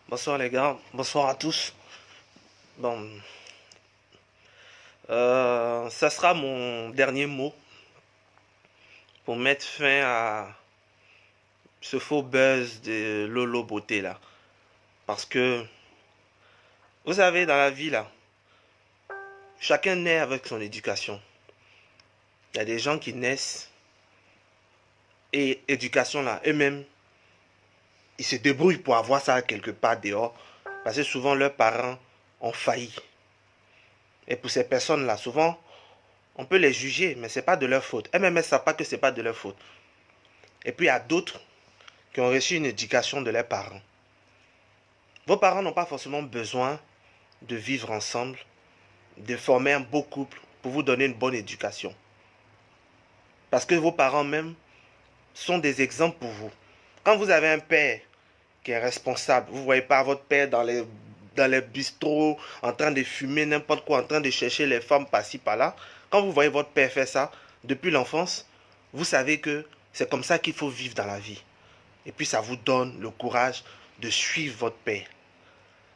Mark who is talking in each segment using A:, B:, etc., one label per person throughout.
A: Bonsoir les gars, bonsoir à tous. Bon, ça sera mon dernier mot pour mettre fin à ce faux buzz de Lolo Beauté là. Parce que, vous savez, dans la vie là, chacun naît avec son éducation. Il y a des gens qui naissent et éducation là, eux-mêmes, ils se débrouillent pour avoir ça quelque part dehors. Parce que souvent leurs parents ont failli. Et pour ces personnes là, souvent, on peut les juger, mais c'est pas de leur faute. Elles-mêmes ne savent pas que c'est pas de leur faute. Et puis il y a d'autres qui ont reçu une éducation de leurs parents. Vos parents n'ont pas forcément besoin de vivre ensemble, de former un beau couple pour vous donner une bonne éducation. Parce que vos parents même sont des exemples pour vous. Quand vous avez un père qui est responsable, vous ne voyez pas votre père dans les bistrots, en train de fumer n'importe quoi, en train de chercher les femmes par-ci, par-là. Quand vous voyez votre père faire ça, depuis l'enfance, vous savez que c'est comme ça qu'il faut vivre dans la vie. Et puis ça vous donne le courage de suivre votre père.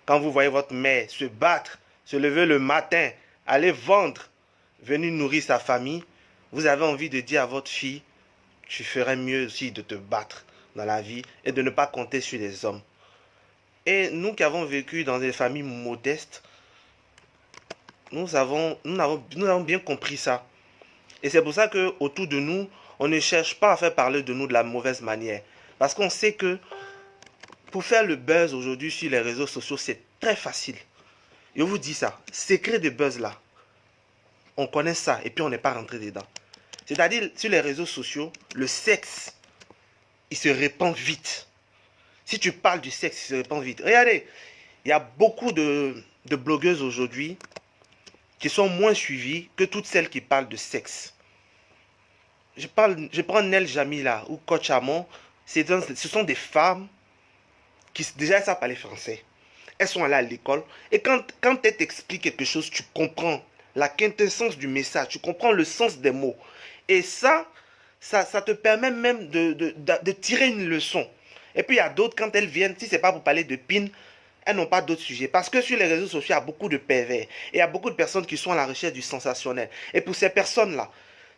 A: Quand vous voyez votre mère se battre, se lever le matin, aller vendre, venir nourrir sa famille, vous avez envie de dire à votre fille, tu ferais mieux aussi de te battre dans la vie et de ne pas compter sur les hommes. Et nous qui avons vécu dans des familles modestes, nous avons bien compris ça. Et c'est pour ça que autour de nous, on ne cherche pas à faire parler de nous de la mauvaise manière. Parce qu'on sait que pour faire le buzz aujourd'hui sur les réseaux sociaux, c'est très facile. Je vous dis ça, secret de buzz là, on connaît ça et puis on n'est pas rentré dedans. C'est-à-dire, sur les réseaux sociaux, le sexe, il se répand vite. Si tu parles du sexe, il se répand vite. Regardez, il y a beaucoup de blogueuses aujourd'hui qui sont moins suivies que toutes celles qui parlent de sexe. Je prends Nel Jamila ou Coach Amon, ce sont des femmes qui déjà savent parler français. Elles sont allées à l'école et quand elles t'expliquent quelque chose, tu comprends la quintessence du message, tu comprends le sens des mots. Et ça te permet même de tirer une leçon. Et puis il y a d'autres, quand elles viennent, si ce n'est pas pour parler de PIN, elles n'ont pas d'autres sujets. Parce que sur les réseaux sociaux, il y a beaucoup de pervers. Et il y a beaucoup de personnes qui sont à la recherche du sensationnel. Et pour ces personnes-là,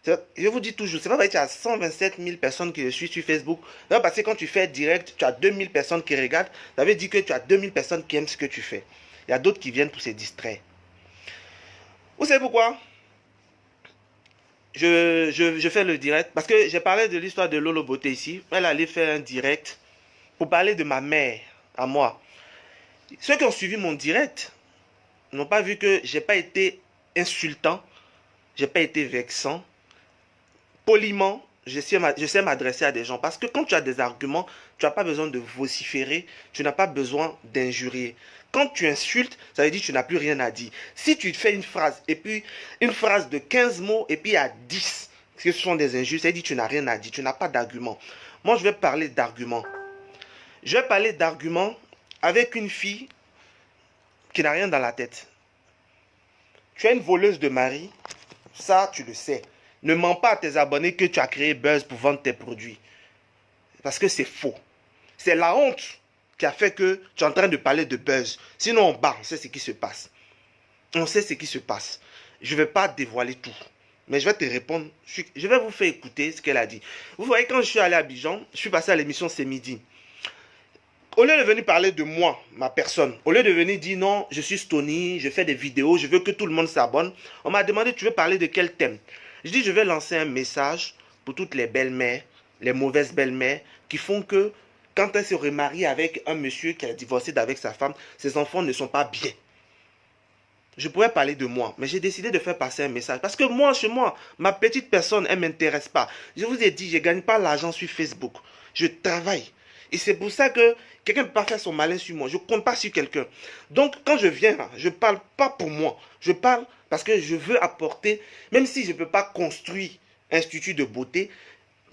A: je vous dis toujours, c'est pas parce qu'il y a 127 000 personnes qui le suivent sur Facebook. Non, parce que quand tu fais direct, tu as 2000 personnes qui regardent. Ça veut dire que tu as 2000 personnes qui aiment ce que tu fais. Il y a d'autres qui viennent pour se distraire. Vous savez pourquoi je fais le direct? Parce que j'ai parlé de l'histoire de Lolo Beauté ici. Elle allait faire un direct pour parler de ma mère, à moi. Ceux qui ont suivi mon direct n'ont pas vu que j'ai pas été insultant, j'ai pas été vexant. Poliment, je sais m'adresser à des gens. Parce que quand tu as des arguments, tu n'as pas besoin de vociférer, tu n'as pas besoin d'injurier. Quand tu insultes, ça veut dire que tu n'as plus rien à dire. Si tu fais une phrase, et puis une phrase de 15 mots, et puis il y a 10, parce que ce sont des injures, ça veut dire que tu n'as rien à dire, tu n'as pas d'argument. Moi, je vais parler d'arguments. Je vais parler d'arguments avec une fille qui n'a rien dans la tête. Tu es une voleuse de mari, ça tu le sais. Ne mens pas à tes abonnés que tu as créé Buzz pour vendre tes produits. Parce que c'est faux. C'est la honte qui a fait que tu es en train de parler de Buzz. Sinon, en bas, on sait ce qui se passe. On sait ce qui se passe. Je ne vais pas dévoiler tout. Mais je vais te répondre. Je vais vous faire écouter ce qu'elle a dit. Vous voyez, quand je suis allé à Abidjan, je suis passé à l'émission C'est Midi. Au lieu de venir parler de moi, ma personne, au lieu de venir dire non, je suis Stony, je fais des vidéos, je veux que tout le monde s'abonne, on m'a demandé tu veux parler de quel thème. Je dis je vais lancer un message pour toutes les belles-mères, les mauvaises belles-mères, qui font que quand elles se remarient avec un monsieur qui a divorcé d'avec sa femme, ses enfants ne sont pas bien. Je pourrais parler de moi, mais j'ai décidé de faire passer un message. Parce que moi, chez moi, ma petite personne, elle ne m'intéresse pas. Je vous ai dit, je ne gagne pas l'argent sur Facebook. Je travaille. Et c'est pour ça que quelqu'un ne peut pas faire son malin sur moi. Je ne compte pas sur quelqu'un. Donc, quand je viens là, je ne parle pas pour moi. Je parle parce que je veux apporter, même si je ne peux pas construire un institut de beauté,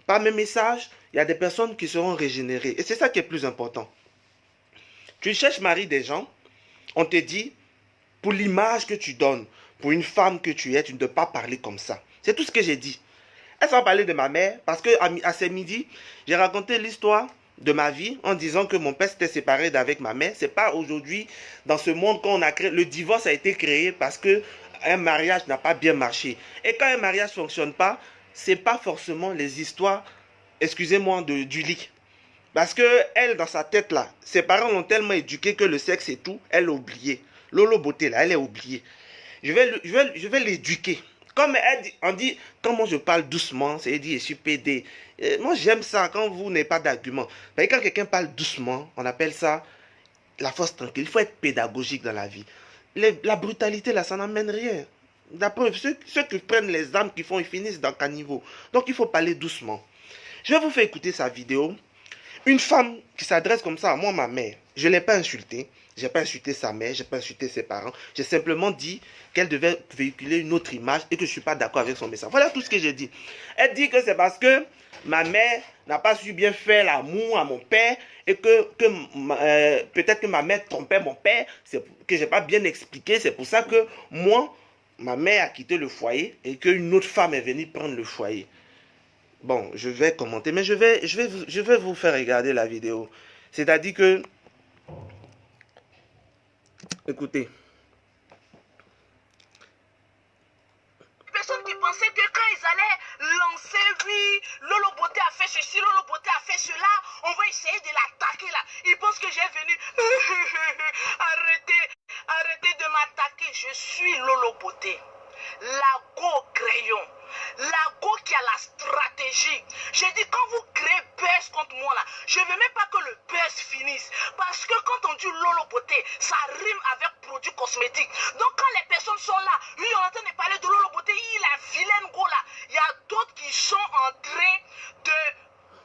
A: par mes messages, il y a des personnes qui seront régénérées. Et c'est ça qui est plus important. Tu cherches mari des gens, on te dit, pour l'image que tu donnes, pour une femme que tu es, tu ne dois pas parler comme ça. C'est tout ce que j'ai dit. Elle s'en parlait de ma mère parce que à ces midi, j'ai raconté l'histoire de ma vie en disant que mon père s'était séparé d'avec ma mère. C'est pas aujourd'hui, dans ce monde qu'on a créé. Le divorce a été créé parce que un mariage n'a pas bien marché. Et quand un mariage ne fonctionne pas, c'est pas forcément les histoires, excusez-moi, du lit. Parce que elle, dans sa tête là, ses parents l'ont tellement éduqué que le sexe et tout, elle a oublié. Lolo Beauté là, elle est oubliée. Je vais l'éduquer. Comme elle dit, on dit, quand moi je parle doucement, c'est dit, je suis PD. Et moi j'aime ça quand vous n'avez pas d'argument. Mais quand quelqu'un parle doucement, on appelle ça la force tranquille. Il faut être pédagogique dans la vie. La brutalité là, ça n'amène rien. La preuve, ceux qui prennent les armes qui font, ils finissent dans caniveau. Donc il faut parler doucement. Je vais vous faire écouter sa vidéo. Une femme qui s'adresse comme ça à moi, ma mère, je ne l'ai pas insultée. Je n'ai pas insulté sa mère, je n'ai pas insulté ses parents. J'ai simplement dit qu'elle devait véhiculer une autre image et que je ne suis pas d'accord avec son message. Voilà tout ce que j'ai dit. Elle dit que c'est parce que ma mère n'a pas su bien faire l'amour à mon père et que peut-être que ma mère trompait mon père, que je n'ai pas bien expliqué. C'est pour ça que moi, ma mère a quitté le foyer et qu'une autre femme est venue prendre le foyer. Bon, je vais commenter, mais je vais vous faire regarder la vidéo. C'est-à-dire que, écoutez.
B: Personne qui pensait que quand ils allaient lancer, oui, Lolo Beauté a fait ceci, Lolo Beauté a fait cela, on va essayer de l'attaquer là. Ils pensent que j'ai venu. Arrêtez de m'attaquer. Je suis Lolo Beauté. La go crayon. La go qui a la stratégie. J'ai dit quand vous créez buzz contre moi là, je ne veux même pas que le buzz finisse. Parce que quand on dit Lolo Beauté, ça rime avec produits cosmétiques. Donc quand les personnes sont là, lui on est en train de parler de Lolo Beauté, il a vilaine go là. Il y a d'autres qui sont en train de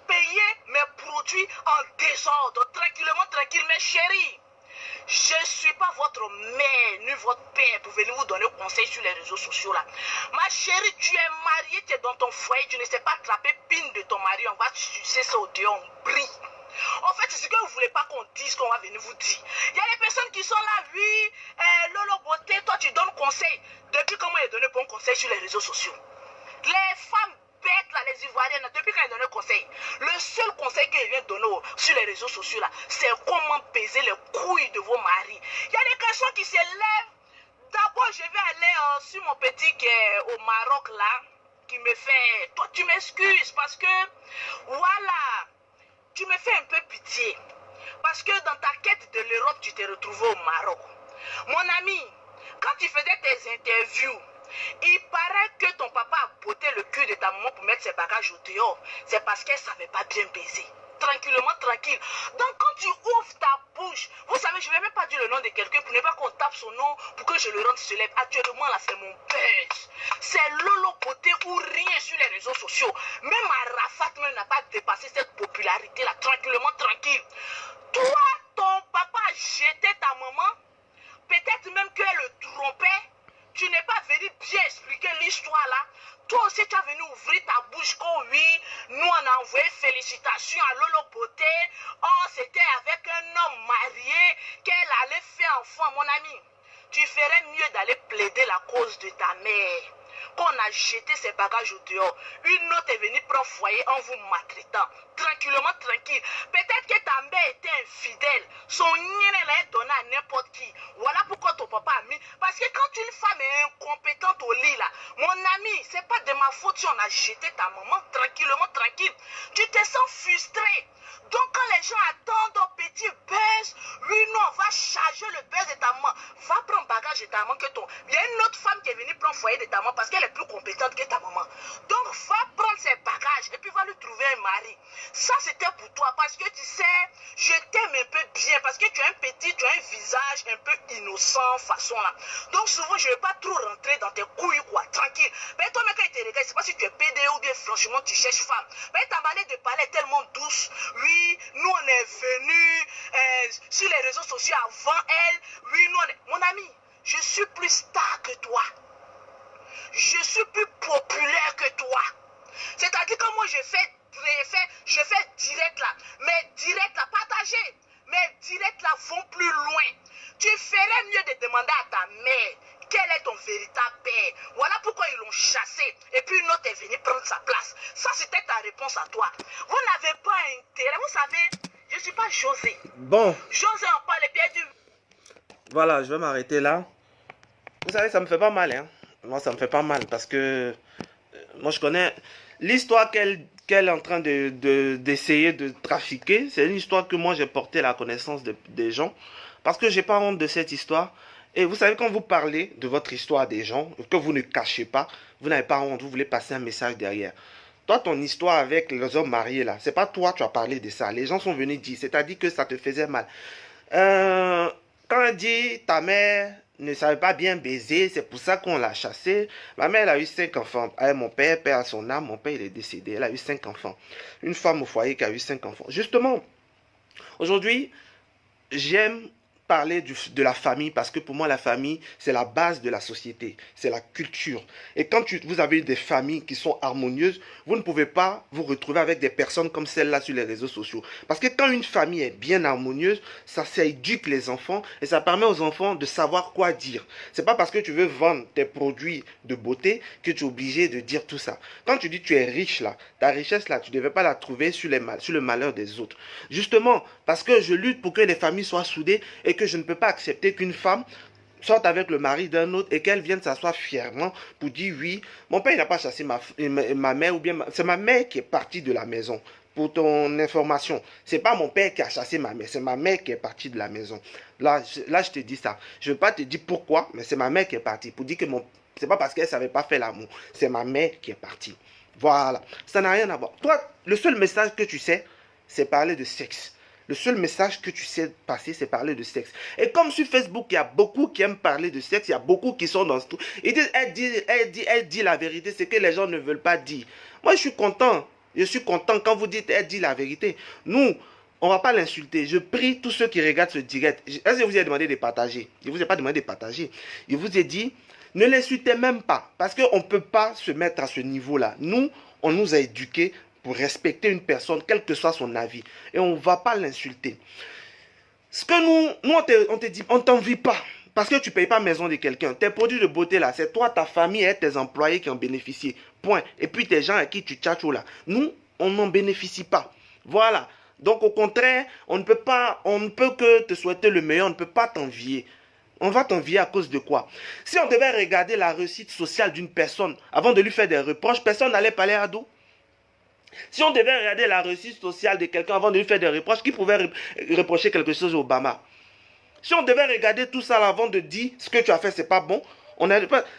B: payer mes produits en désordre. Tranquillement, tranquille, mes chéris. Je ne suis pas votre mère ni votre père pour venir vous donner conseil sur les réseaux sociaux là. Ma chérie, tu es mariée, tu es dans ton foyer, tu ne sais pas attraper pin de ton mari, on va sucer ça au dehors, on brille. En fait, c'est ce que vous ne voulez pas qu'on dise, qu'on va venir vous dire. Il y a des personnes qui sont là, oui, Lolo Beauté, toi tu donnes conseil. Depuis quand moi j'ai donné bon conseil sur les réseaux sociaux? Les femmes bêtes là, les Ivoiriennes, depuis quand ils donnent conseil, le seul conseil qu'ils viennent donner sur les réseaux sociaux là, c'est comment peser les couilles de vos maris. Il y a des garçons qui se lèvent. D'abord, je vais aller sur mon petit qui est au Maroc là, qui me fait. Toi, tu m'excuses parce que, voilà, tu me fais un peu pitié. Parce que dans ta quête de l'Europe, tu t'es retrouvé au Maroc. Mon ami, quand tu faisais tes interviews, il paraît que ton papa a botté le cul de ta maman pour mettre ses bagages au dehors. C'est parce qu'elle ne savait pas bien baiser. Tranquillement, tranquille. Donc quand tu ouvres ta bouche, vous savez, je ne vais même pas dire le nom de quelqu'un pour ne pas qu'on tape son nom pour que je le rende célèbre. Actuellement, là, c'est mon buzz. C'est Lolo Beauté ou rien sur les réseaux sociaux. Même Arafat même n'a pas dépassé cette popularité-là. Tranquillement, tranquille. Toi, ton papa a jeté ta maman. Peut-être même qu'elle le trompait. Tu n'es pas venu bien expliquer l'histoire là. Toi aussi, tu as venu ouvrir ta bouche quand oui, nous on a envoyé félicitations à Lolo Beauté. Oh, c'était avec un homme marié qu'elle allait faire enfant, mon ami. Tu ferais mieux d'aller plaider la cause de ta mère. Quand on a jeté ses bagages au dehors, une autre est venue prendre foyer en vous maltraitant. Tranquillement, tranquille. Peut-être que ta mère était infidèle. Son nien l'a donné à n'importe qui. Voilà pourquoi ton papa a mis. Parce que quand une femme est incompétente au lit, là, mon ami, c'est pas de ma faute si on a jeté ta maman. Tranquillement, tranquille. Tu te sens frustré. Donc quand les gens attendent au petit buzz, oui, non, on va charger le buzz de ta maman. Va prendre bagage de ta maman que ton. Il y a une autre femme qui est venue prendre foyer de ta maman parce qu'elle est plus compétente que ta maman. Donc va prendre ses bagages et puis va lui trouver un mari. Ça c'était pour toi parce que tu sais, je t'aime un peu bien parce que tu as un petit, tu as un visage un peu innocent façon là. Donc souvent je ne vais pas trop rentrer dans tes couilles quoi, tranquille. Mais toi même quand il te regarde, je sais pas si tu es PD ou bien franchement tu cherches femme. Mais ta manière de parler est tellement douce. Oui, nous on est venus sur les réseaux sociaux avant elle. Oui, nous on est... Mon ami, je suis plus star que toi. Je suis plus populaire que toi. C'est-à-dire que moi je fais direct là. Mais direct là, partagé. Mais direct là vont plus loin. Tu ferais mieux de demander à ta mère quel est ton véritable père. Voilà pourquoi ils l'ont chassé. Et puis une autre est venue prendre sa sa place. Ça, c'était ta réponse à toi. Vous n'avez pas intérêt. Vous savez, je ne suis pas José.
A: Bon.
B: José, on parle et puis
A: Voilà, je vais m'arrêter là. Vous savez, ça me fait pas mal, hein. Moi, ça me fait pas mal parce que moi, je connais l'histoire qu'elle est en train d'essayer de trafiquer. C'est une histoire que moi, j'ai porté à la connaissance des gens parce que j'ai pas honte de cette histoire. Et vous savez, quand vous parlez de votre histoire des gens, que vous ne cachez pas, vous n'avez pas honte, vous voulez passer un message derrière. Toi, ton histoire avec les hommes mariés, là, c'est pas toi, tu as parlé de ça. Les gens sont venus dire, c'est-à-dire que ça te faisait mal. Quand elle dit, ta mère ne savait pas bien baiser, c'est pour ça qu'on l'a chassée. Ma mère, elle a eu 5 enfants. Mon père, père à son âme, mon père, il est décédé. Elle a eu 5 enfants. Une femme au foyer qui a eu 5 enfants. Justement, aujourd'hui, j'aime parler de la famille parce que pour moi la famille c'est la base de la société, c'est la culture. Et quand vous avez des familles qui sont harmonieuses, vous ne pouvez pas vous retrouver avec des personnes comme celle-là sur les réseaux sociaux. Parce que quand une famille est bien harmonieuse, ça éduque les enfants et ça permet aux enfants de savoir quoi dire. C'est pas parce que tu veux vendre tes produits de beauté que tu es obligé de dire tout ça. Quand tu dis tu es riche là, ta richesse là, tu ne devais pas la trouver sur le malheur des autres. Justement, parce que je lutte pour que les familles soient soudées et que je ne peux pas accepter qu'une femme sorte avec le mari d'un autre et qu'elle vienne s'asseoir fièrement pour dire oui, mon père il n'a pas chassé ma mère ou bien c'est ma mère qui est partie de la maison. Pour ton information, c'est pas mon père qui a chassé ma mère, c'est ma mère qui est partie de la maison. Là, je te dis ça. Je ne veux pas te dire pourquoi, mais c'est ma mère qui est partie. Pour dire que c'est pas parce qu'elle ne savait pas faire l'amour, c'est ma mère qui est partie. Voilà, ça n'a rien à voir. Toi, le seul message que tu sais, c'est parler de sexe. Le seul message que tu sais passer, c'est parler de sexe. Et comme sur Facebook, il y a beaucoup qui aiment parler de sexe, il y a beaucoup qui sont dans ce tout. Ils disent, elle dit la vérité, c'est que les gens ne veulent pas dire. Moi, je suis content. Je suis content quand vous dites, elle dit la vérité. Nous, on ne va pas l'insulter. Je prie tous ceux qui regardent ce direct. Est-ce que je vous ai demandé de partager? Je ne vous ai pas demandé de partager. Je vous ai dit, ne l'insultez même pas. Parce qu'on ne peut pas se mettre à ce niveau-là. Nous, on nous a éduqués pour respecter une personne, quel que soit son avis. Et on ne va pas l'insulter. Ce que nous on te dit, on ne t'envie pas. Parce que tu ne payes pas maison de quelqu'un. Tes produits de beauté là, c'est toi, ta famille et tes employés qui en bénéficient. Point. Et puis tes gens à qui tu tchatches là. Nous, on n'en bénéficie pas. Voilà. Donc au contraire, on ne peut que te souhaiter le meilleur, on ne peut pas t'envier. On va t'envier à cause de quoi? Si on devait regarder la réussite sociale d'une personne avant de lui faire des reproches, personne n'allait parler à dos. Si on devait regarder la réussite sociale de quelqu'un avant de lui faire des reproches, qui pouvait reprocher quelque chose à Obama? Si on devait regarder tout ça avant de dire ce que tu as fait, c'est pas bon,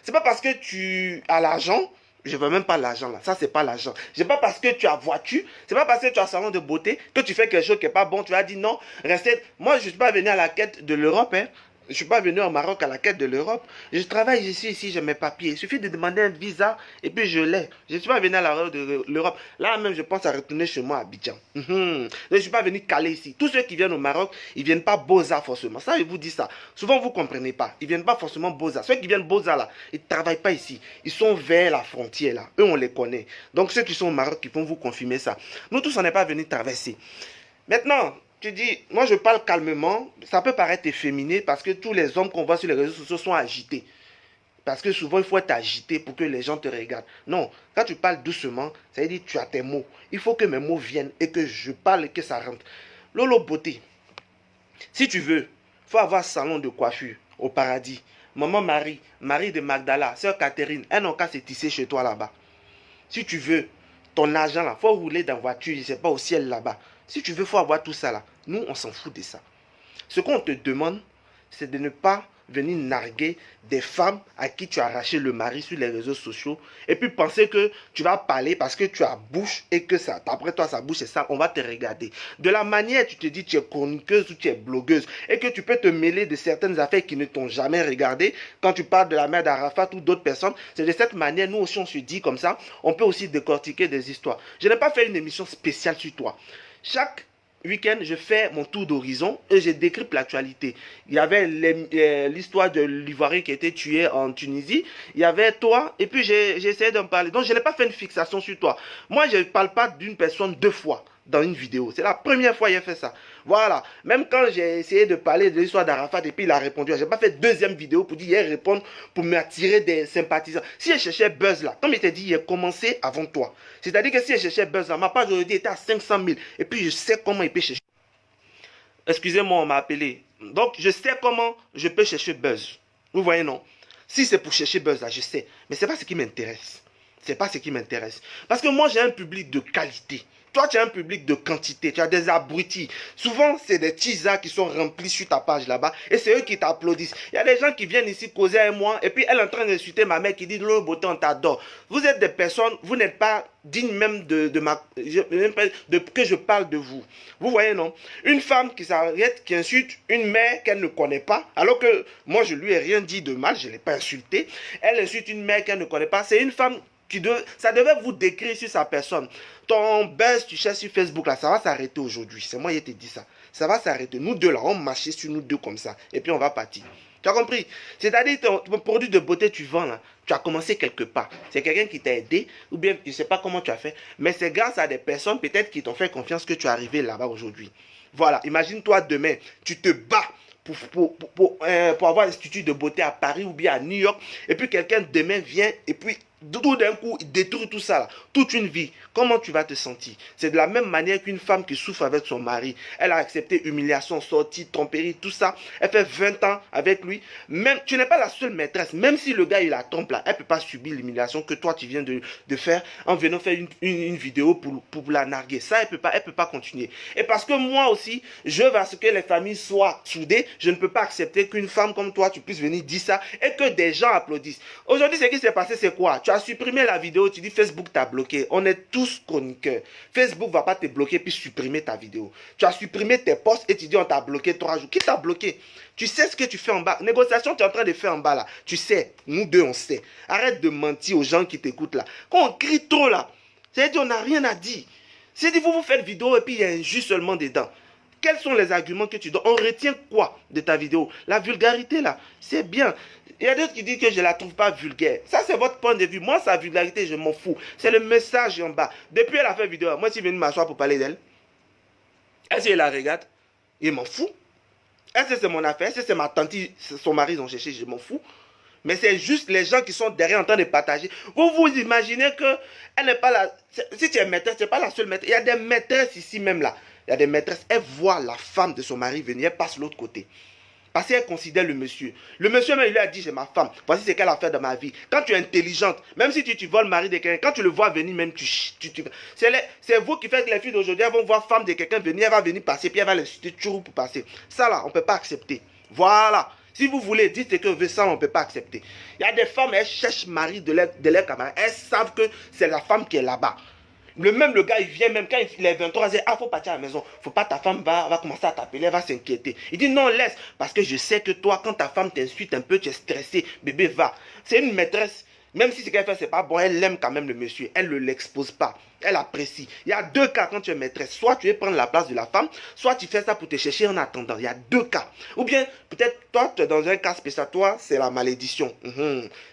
A: c'est pas parce que tu as l'argent, je veux même pas l'argent là, ça c'est pas l'argent. C'est pas parce que tu as voiture, c'est pas parce que tu as salon de beauté que tu fais quelque chose qui est pas bon, tu as dit non, restez. Moi je suis pas venu à la quête de l'Europe, hein. Je ne suis pas venu au Maroc à la quête de l'Europe. Je travaille ici, j'ai mes papiers. Il suffit de demander un visa et puis je l'ai. Je ne suis pas venu à la quête de l'Europe. Là même, je pense à retourner chez moi à Abidjan. Je ne suis pas venu caler ici. Tous ceux qui viennent au Maroc, ils ne viennent pas Beaux-Arts forcément. Ça, je vous dis ça. Souvent, vous ne comprenez pas. Ils ne viennent pas forcément Beaux-Arts. Ceux qui viennent Beaux-Arts là, ils ne travaillent pas ici. Ils sont vers la frontière là. Eux, on les connaît. Donc ceux qui sont au Maroc, ils vont vous confirmer ça. Nous tous, on n'est pas venus traverser. Maintenant, tu dis, moi je parle calmement, ça peut paraître efféminé parce que tous les hommes qu'on voit sur les réseaux sociaux sont agités. Parce que souvent il faut être agité pour que les gens te regardent. Non, quand tu parles doucement, ça veut dire que tu as tes mots. Il faut que mes mots viennent et que je parle et que ça rentre. Lolo Beauté, si tu veux, il faut avoir salon de coiffure au paradis. Maman Marie, Marie de Magdala, sœur Catherine, elles n'ont qu'à se tisser chez toi là-bas. Si tu veux, ton argent là, il faut rouler dans la voiture, je ne sais pas, au ciel là-bas. Si tu veux, il faut avoir tout ça là. Nous, on s'en fout de ça. Ce qu'on te demande, c'est de ne pas venir narguer des femmes à qui tu as arraché le mari sur les réseaux sociaux et puis penser que tu vas parler parce que tu as bouche et que ça, après toi, sa bouche est sale, on va te regarder. De la manière, tu te dis tu es chroniqueuse ou tu es blogueuse et que tu peux te mêler de certaines affaires qui ne t'ont jamais regardé quand tu parles de la mère d'Arafat ou d'autres personnes. C'est de cette manière, nous aussi, on se dit comme ça, on peut aussi décortiquer des histoires. Je n'ai pas fait une émission spéciale sur toi. Chaque week-end, je fais mon tour d'horizon et je décrypte l'actualité. Il y avait l'histoire de l'Ivoirien qui a été tué en Tunisie. Il y avait toi et puis j'ai essayé d'en parler. Donc, je n'ai pas fait une fixation sur toi. Moi, je ne parle pas d'une personne deux fois. dans une vidéo. C'est la première fois qu'il a fait ça. Voilà. Même quand j'ai essayé de parler de l'histoire d'Arafat et puis il a répondu, j'ai pas fait deuxième vidéo pour dire il répondre pour m'attirer des sympathisants. Si je cherchais buzz là, comme il t'a dit, il a commencé avant toi. C'est-à-dire que si je cherchais buzz là, ma page aujourd'hui était à 500 000 et puis je sais comment il peut chercher. Excusez-moi, on m'a appelé. Donc je sais comment je peux chercher buzz. Vous voyez, non? Si c'est pour chercher buzz là, je sais. Mais c'est pas ce qui m'intéresse. C'est pas ce qui m'intéresse. Parce que moi, j'ai un public de qualité. Toi, tu as un public de quantité. Tu as des abrutis. Souvent, c'est des teasers qui sont remplis sur ta page là-bas. Et c'est eux qui t'applaudissent. Il y a des gens qui viennent ici causer avec moi. Et puis, elle est en train d'insulter ma mère qui dit Lolo Beauté, on t'adore. Vous êtes des personnes, vous n'êtes pas dignes même que je parle de vous. Vous voyez, non? Une femme qui s'arrête, qui insulte une mère qu'elle ne connaît pas. Alors que moi, je lui ai rien dit de mal. Je ne l'ai pas insulté. Elle insulte une mère qu'elle ne connaît pas. C'est une femme ça devait vous décrire sur sa personne. Ton buzz, tu cherches sur Facebook, là, ça va s'arrêter aujourd'hui. C'est moi qui t'ai dit ça. Ça va s'arrêter. Nous deux, là, on marchait sur nous deux comme ça. Et puis, on va partir. Tu as compris? C'est-à-dire, ton produit de beauté, tu vends, là. Tu as commencé quelque part. C'est quelqu'un qui t'a aidé, ou bien, je ne sais pas comment tu as fait. Mais c'est grâce à des personnes, peut-être, qui t'ont fait confiance que tu es arrivé là-bas aujourd'hui. Voilà. Imagine-toi demain, tu te bats pour avoir l'institut de beauté à Paris ou bien à New York. Et puis, quelqu'un demain vient et puis tout d'un coup, il détruit tout ça là, toute une vie. Comment tu vas te sentir? C'est de la même manière qu'une femme qui souffre avec son mari. Elle a accepté humiliation, sortie, tromperie, tout ça. Elle fait 20 ans avec lui. Même, tu n'es pas la seule maîtresse. Même si le gars il la trompe là, elle ne peut pas subir l'humiliation que toi tu viens de faire en venant faire une vidéo pour la narguer. Ça, elle peut pas continuer. Et parce que moi aussi, je veux à ce que les familles soient soudées, je ne peux pas accepter qu'une femme comme toi, tu puisses venir dire ça et que des gens applaudissent. Aujourd'hui, ce qui s'est passé, c'est quoi? Tu as supprimé la vidéo, tu dis Facebook t'a bloqué. On est tous chroniqueurs. Facebook ne va pas te bloquer puis supprimer ta vidéo. Tu as supprimé tes posts et tu dis on t'a bloqué 3 jours. Qui t'a bloqué? Tu sais ce que tu fais en bas. Négociation, tu es en train de faire en bas là. Tu sais, nous deux on sait. Arrête de mentir aux gens qui t'écoutent là. Quand on crie trop là, c'est-à-dire on n'a rien à dire. C'est-à-dire vous faites vidéo et puis il y a un jus seulement dedans. Quels sont les arguments que tu donnes? On retient quoi de ta vidéo? La vulgarité là, c'est bien. Il y a d'autres qui disent que je ne la trouve pas vulgaire. Ça, c'est votre point de vue. Moi, sa vulgarité, je m'en fous. C'est le message en bas. Depuis elle a fait vidéo, moi, si je viens m'asseoir pour parler d'elle, est-ce qu'elle la regarde? Il m'en fout. Est-ce que c'est mon affaire? Est-ce que c'est ma tante, son mari, ils ont cherché? Je m'en fous. Mais c'est juste les gens qui sont derrière en train de partager. Vous vous imaginez qu'elle n'est pas là. Si tu es maîtresse, tu n'es pas la seule maîtresse. Il y a des maîtresses ici même là. Il y a des maîtresses. Elles voient la femme de son mari venir. Elles passent de l'autre côté. Parce qu'elle considère le monsieur. Le monsieur même, il lui a dit, c'est ma femme. Voici ce qu'elle a fait dans ma vie. Quand tu es intelligente, même si tu voles le mari de quelqu'un, quand tu le vois venir, même c'est vous qui faites les filles d'aujourd'hui. Elles vont voir femme de quelqu'un venir, elle va venir passer, puis elle va l'insulter toujours pour passer. Ça là, on ne peut pas accepter. Voilà. Si vous voulez, dites ce que vous voulez, ça, on ne peut pas accepter. Il y a des femmes, elles cherchent mari de leurs camarades. Elles savent que c'est la femme qui est là-bas. Le gars, il vient même quand il est 23 ans, il dit, ah, faut partir à la maison. Faut pas, ta femme va commencer à t'appeler, elle va s'inquiéter. Il dit, non, laisse. Parce que je sais que toi, quand ta femme t'insulte un peu, tu es stressé. Bébé, va. C'est une maîtresse. Même si ce qu'elle fait, c'est pas bon, elle aime quand même le monsieur. Elle ne l'expose pas. Elle apprécie. Il y a 2 cas quand tu es maîtresse. Soit tu veux prendre la place de la femme, soit tu fais ça pour te chercher en attendant. Il y a 2 cas. Ou bien, peut-être, toi, tu es dans un cas spécial. Toi, c'est la malédiction.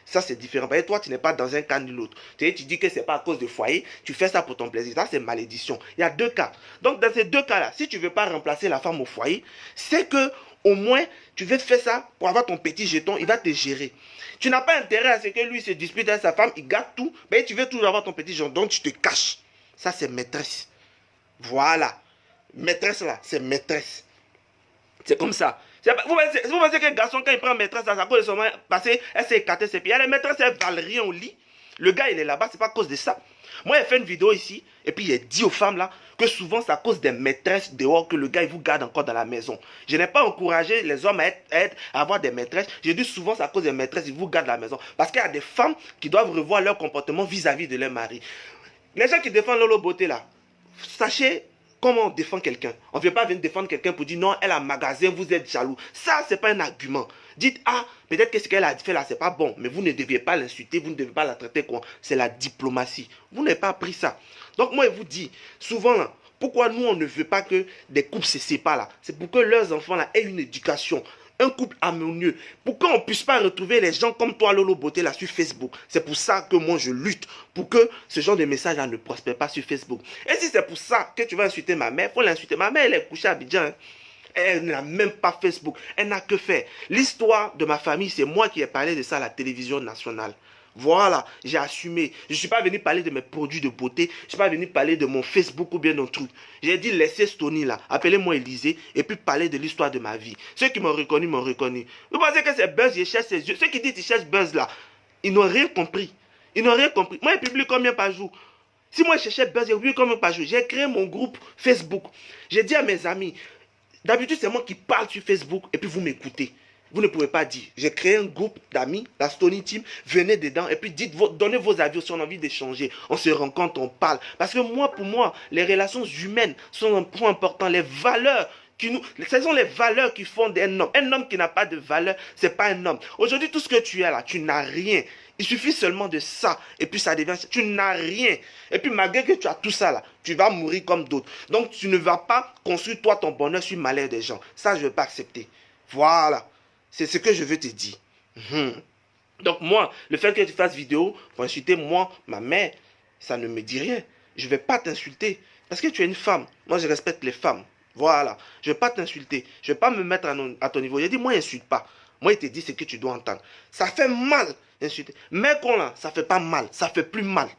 A: Ça, c'est différent. Et toi, tu n'es pas dans un cas ni l'autre. Tu dis que c'est pas à cause du foyer. Tu fais ça pour ton plaisir. Ça, c'est malédiction. Il y a 2 cas. Donc, dans ces 2 cas-là, si tu ne veux pas remplacer la femme au foyer, c'est que au moins, tu veux faire ça pour avoir ton petit jeton, il va te gérer. Tu n'as pas intérêt à ce que lui se dispute avec sa femme, il gâte tout, mais tu veux toujours avoir ton petit jeton, donc tu te caches. Ça, c'est maîtresse. Voilà. Maîtresse là, c'est maîtresse. C'est comme ça. Vous pensez qu'un garçon, quand il prend maîtresse, à cause de son mari, parce qu'elle s'est écartée ses pieds, les maîtresses, elles valent rien au lit. Le gars, il est là-bas, c'est pas à cause de ça. Moi, j'ai fait une vidéo ici, et puis il dit aux femmes là, que souvent c'est à cause des maîtresses dehors que le gars il vous garde encore dans la maison. Je n'ai pas encouragé les hommes à avoir des maîtresses. J'ai dit souvent c'est à cause des maîtresses, ils vous gardent dans la maison. Parce qu'il y a des femmes qui doivent revoir leur comportement vis-à-vis de leur mari. Les gens qui défendent Lolo Beauté là, sachez comment on défend quelqu'un. On ne vient pas venir défendre quelqu'un pour dire non, elle a un magasin, vous êtes jaloux. Ça, c'est pas un argument. Dites, ah, peut-être que ce qu'elle a fait là, c'est pas bon, mais vous ne deviez pas l'insulter, vous ne devez pas la traiter quoi. C'est la diplomatie. Vous n'avez pas appris ça. Donc moi, je vous dis, souvent là, pourquoi nous, on ne veut pas que des couples se séparent là? C'est pour que leurs enfants là aient une éducation. Un couple harmonieux. Pourquoi on ne puisse pas retrouver les gens comme toi, Lolo Beauté, là, sur Facebook? C'est pour ça que moi, je lutte pour que ce genre de message-là ne prospère pas sur Facebook. Et si c'est pour ça que tu vas insulter ma mère, il faut l'insulter. Ma mère, elle est couchée à Abidjan. Hein. Elle n'a même pas Facebook. Elle n'a que faire. L'histoire de ma famille, c'est moi qui ai parlé de ça à la télévision nationale. Voilà, j'ai assumé. Je ne suis pas venu parler de mes produits de beauté. Je ne suis pas venu parler de mon Facebook ou bien d'un truc. J'ai dit laissez Stony là, appelez-moi Élysée et puis parler de l'histoire de ma vie. Ceux qui m'ont reconnu m'ont reconnu. Vous pensez que c'est Buzz, je cherche ses yeux. Ceux qui disent qu'ils cherchent Buzz là, ils n'ont rien compris. Ils n'ont rien compris. Moi, je publie combien par jour? Si moi je cherchais Buzz, je publie combien par jour? J'ai créé mon groupe Facebook. J'ai dit à mes amis, d'habitude c'est moi qui parle sur Facebook et puis vous m'écoutez. Vous ne pouvez pas dire. J'ai créé un groupe d'amis, la Stony Team, venez dedans et puis donnez vos avis si on a envie d'échanger. On se rencontre, on parle. Parce que moi, pour moi, les relations humaines sont un point important. Les valeurs ce sont les valeurs qui font d'un homme. Un homme qui n'a pas de valeur, c'est pas un homme. Aujourd'hui, tout ce que tu as là, tu n'as rien. Il suffit seulement de ça. Et puis ça devient... Tu n'as rien. Et puis malgré que tu as tout ça là, tu vas mourir comme d'autres. Donc tu ne vas pas construire toi ton bonheur sur le malheur des gens. Ça, je ne vais pas accepter. Voilà. C'est ce que je veux te dire. Donc moi, le fait que tu fasses vidéo pour insulter moi, ma mère, ça ne me dit rien. Je ne vais pas t'insulter. Parce que tu es une femme. Moi, je respecte les femmes. Voilà. Je ne vais pas t'insulter. Je ne vais pas me mettre à ton niveau. J'ai dit, moi, insulte pas. Moi, il te dit ce que tu dois entendre. Ça fait mal d'insulter. Mais qu'on là, ça ne fait pas mal. Ça fait plus mal.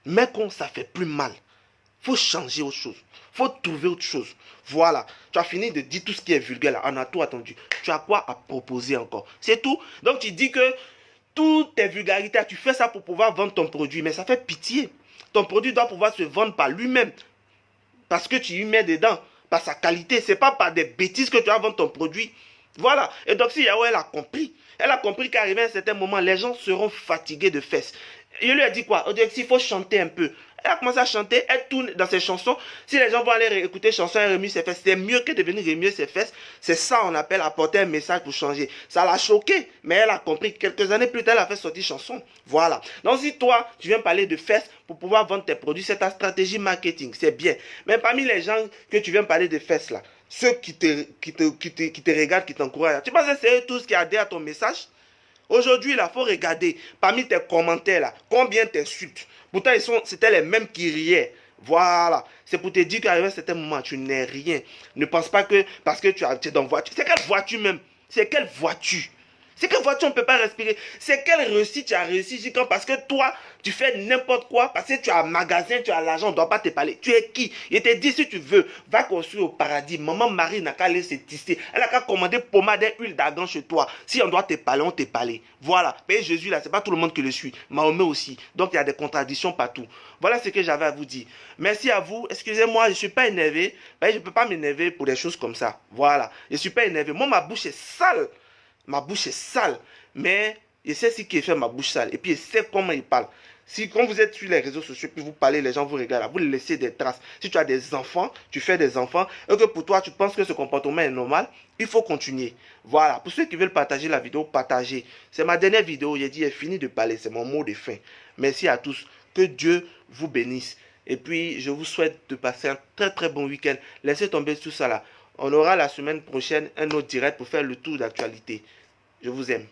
A: Mais qu'on, ça fait plus mal. Il faut changer autre chose. Il faut trouver autre chose. Voilà. Tu as fini de dire tout ce qui est vulgaire là. On a tout attendu. Tu as quoi à proposer encore? C'est tout. Donc tu dis que toutes tes vulgarités, tu fais ça pour pouvoir vendre ton produit. Mais ça fait pitié. Ton produit doit pouvoir se vendre par lui-même. Parce que tu y mets dedans. Par sa qualité. Ce n'est pas par des bêtises que tu vas vendre ton produit. Voilà. Et donc si Yahweh elle a compris. Elle a compris qu'arrivé à un certain moment, les gens seront fatigués de fesses. Il lui a dit quoi? Il faut chanter un peu. Elle a commencé à chanter, elle tourne dans ses chansons. Si les gens vont aller écouter chansons, elle remue ses fesses. C'est mieux que de venir remuer ses fesses. C'est ça on appelle apporter un message pour changer. Ça l'a choqué, mais elle a compris. Quelques années plus tard, elle a fait sortir chanson. Voilà. Donc si toi, tu viens parler de fesses pour pouvoir vendre tes produits, c'est ta stratégie marketing. C'est bien. Mais parmi les gens que tu viens parler de fesses là, ceux qui te regardent, qui t'encouragent, tu penses que c'est eux tous qui adhèrent à ton message? Aujourd'hui, il faut regarder parmi tes commentaires, là, combien t'insultes. Pourtant, c'était les mêmes qui riaient. Voilà. C'est pour te dire qu'à un certain moment, tu n'es rien. Ne pense pas que parce que tu es dans voiture. C'est quelle voiture même? C'est quelle voiture? C'est quelle voiture on ne peut pas respirer? C'est quelle réussite tu as réussi parce que toi, tu fais n'importe quoi, parce que tu as un magasin, tu as l'argent, on ne doit pas te parler. Tu es qui? Il te dit si tu veux, va construire au paradis. Maman Marie n'a qu'à aller se tisser. Elle n'a qu'à commander pommade et huile d'argan chez toi. Si on doit te parler, on te parle. Voilà. Mais Jésus là, c'est pas tout le monde qui le suit. Mahomet aussi. Donc il y a des contradictions partout. Voilà ce que j'avais à vous dire. Merci à vous. Excusez-moi, je ne suis pas énervé. Je ne peux pas m'énerver pour des choses comme ça. Voilà. Je ne suis pas énervé. Moi, ma bouche est sale. Ma bouche est sale, mais je sais ce qui fait ma bouche sale. Et puis je sais comment il parle. Si quand vous êtes sur les réseaux sociaux, puis vous parlez, les gens vous regardent, vous laissez des traces. Si tu as des enfants, tu fais des enfants, et que pour toi, tu penses que ce comportement est normal, il faut continuer. Voilà. Pour ceux qui veulent partager la vidéo, partagez. C'est ma dernière vidéo. J'ai dit, j'ai fini de parler. C'est mon mot de fin. Merci à tous. Que Dieu vous bénisse. Et puis, je vous souhaite de passer un très très bon week-end. Laissez tomber tout ça là. On aura la semaine prochaine un autre direct pour faire le tour d'actualité. Je vous aime.